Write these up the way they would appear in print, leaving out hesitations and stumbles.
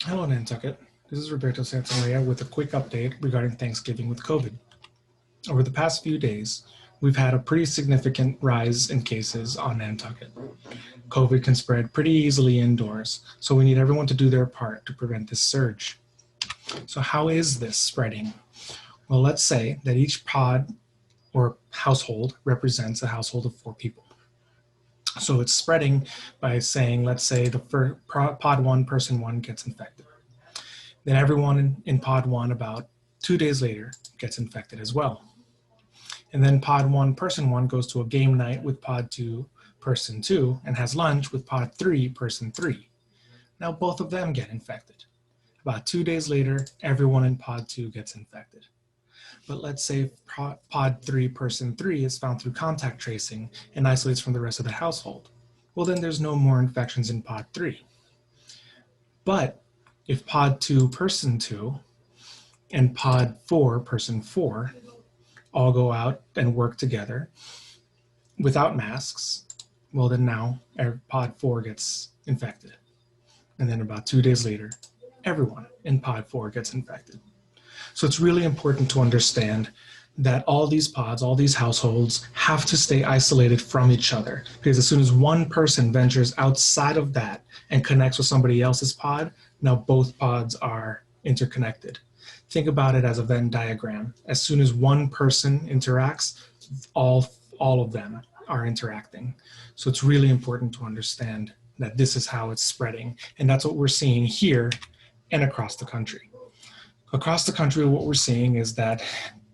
Hello, Nantucket. This is Roberto Santamaria with a quick update regarding Thanksgiving with COVID. Over the past few days, we've had a pretty significant rise in cases on Nantucket. COVID can spread pretty easily indoors, so we need everyone to do their part to prevent this surge. So how is this spreading? Well, let's say that each pod or household represents a household of 4 people. So it's spreading by saying, let's say the pod 1, person 1 gets infected. Then everyone in pod 1 about 2 days later gets infected as well. And then pod 1, person 1 goes to a game night with pod 2, person 2, and has lunch with pod 3, person 3. Now both of them get infected. About 2 days later, everyone in pod 2 gets infected. But let's say pod 3, person 3 is found through contact tracing and isolates from the rest of the household. Well, then there's no more infections in pod 3. But if pod 2, person 2 and pod 4, person 4 all go out and work together without masks, well, then now pod 4 gets infected. And then about 2 days later, everyone in pod 4 gets infected. So it's really important to understand that all these pods, all these households have to stay isolated from each other, because as soon as one person ventures outside of that and connects with somebody else's pod, now both pods are interconnected. Think about it as a Venn diagram. As soon as one person interacts, all of them are interacting. So it's really important to understand that this is how it's spreading. And that's what we're seeing here and across the country. Across the country, what we're seeing is that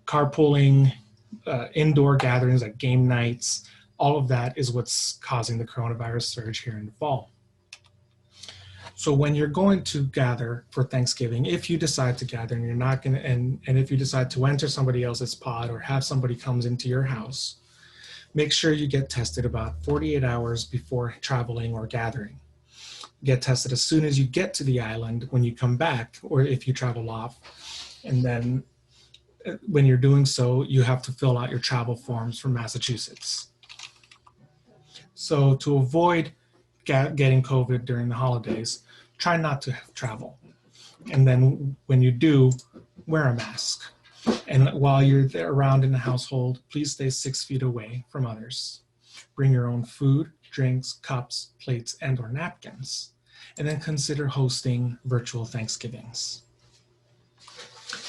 carpooling, indoor gatherings like game nights, all of that is what's causing the coronavirus surge here in the fall. So when you're going to gather for Thanksgiving, if you decide to gather and you're not going to, and if you decide to enter somebody else's pod or have somebody comes into your house, make sure you get tested about 48 hours before traveling or gathering. Get tested as soon as you get to the island when you come back, or if you travel off. And then when you're doing so, you have to fill out your travel forms from Massachusetts. So to avoid getting COVID during the holidays, try not to travel. And then when you do, wear a mask. And while you're there around in the household, please stay 6 feet away from others. Bring your own food, drinks, cups, plates, and/or napkins. And then consider hosting virtual Thanksgivings.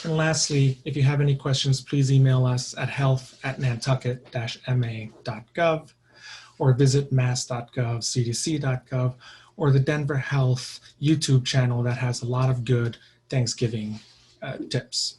And lastly, if you have any questions, please email us at health@nantucket-ma.gov or visit mass.gov, cdc.gov, or the Denver Health YouTube channel that has a lot of good Thanksgiving tips.